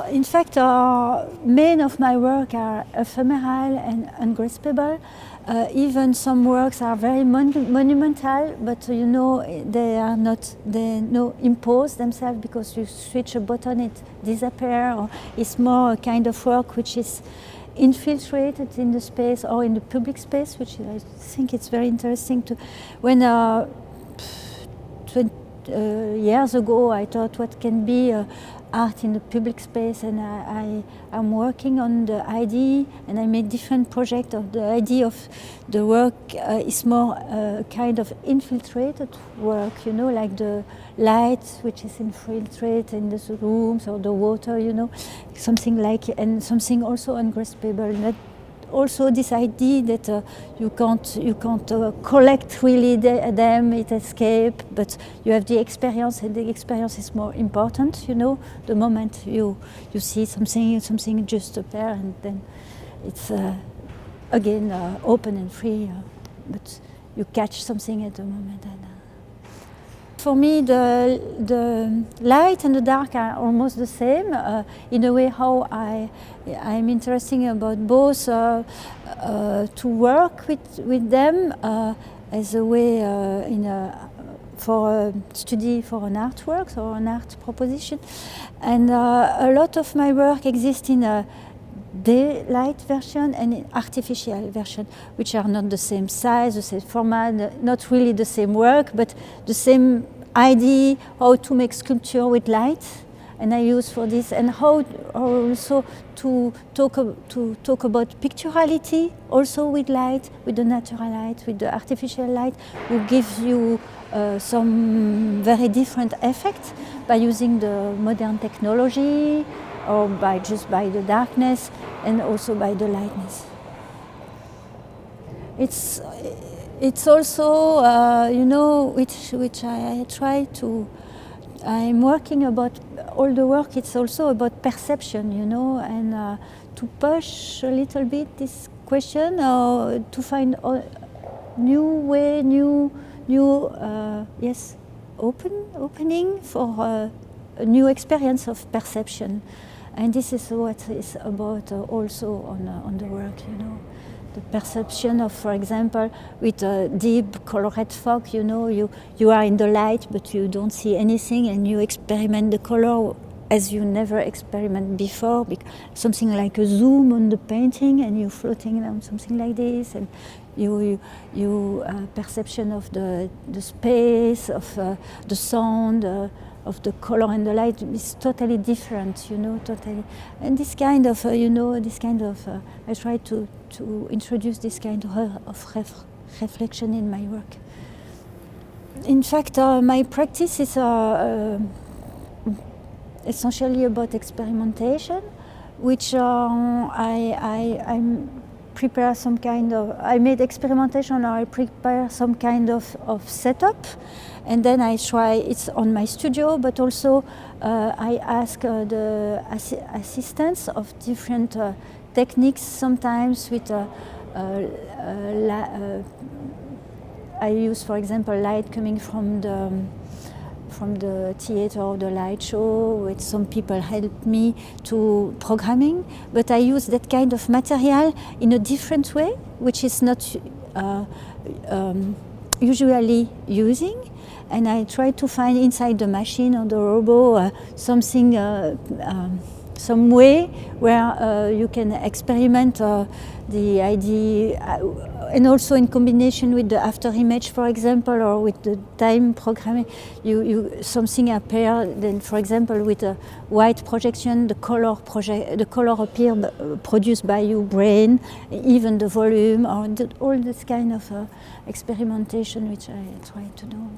in fact, many of my work are ephemeral and ungraspable. Even some works are very monumental, but you know they are not. They no impose themselves because you switch a button, it disappears. Or it's more a kind of work which is infiltrated in the space or in the public space, which I think it's very interesting to. When 20 years ago, I thought what can be art in the public space, and I'm working on the idea, and I made different projects of the idea of the work is more kind of infiltrated work, you know, like the light which is infiltrated in the rooms, or the water, you know, something like, and something also ungraspable. That also this idea that you can't collect really them, it escape, but you have the experience, and the experience is more important, you know. The moment you see something just appear, and then it's again open and free, but you catch something at the moment. And, for me, the light and the dark are almost the same. In a way, how I'm interested about both to work with them as a way for a study for an artwork or an art proposition, and a lot of my work exists in a daylight version and an artificial version, which are not the same size, the same format, not really the same work, but the same idea how to make sculpture with light. And I use for this, and how also to talk about pictoriality also with light, with the natural light, with the artificial light, who gives you some very different effects by using the modern technology, or by the darkness, and also by the lightness. It's also you know, which I try to. I'm working about all the work. It's also about perception, you know, and to push a little bit this question, or to find a new way, opening for a new experience of perception. And this is what is about also on the work, you know. The perception of, for example, with a deep colored fog, you know, you are in the light, but you don't see anything, and you experiment the color as you never experiment before. Something like a zoom on the painting, and you're floating on something like this, and you perception of the space, of the sound, of the color and the light is totally different, you know, totally. And this kind of, you know, I try to introduce this kind of reflection in my work. In fact, my practice is essentially about experimentation, which I prepare some kind of, I made experimentation, or I prepare some kind of setup, and then I try, it's on my studio, but also I ask the assistance of different techniques, sometimes with I use, for example, light coming from the theater or the light show, with some people help me to programming, but I use that kind of material in a different way, which is not usually using, and I try to find inside the machine or the robot something, some way where you can experiment the idea, and also in combination with the after image, for example, or with the time programming, something appear. Then, for example, with a white projection, the color appear produced by your brain, even the volume, or all this kind of experimentation which I try to do.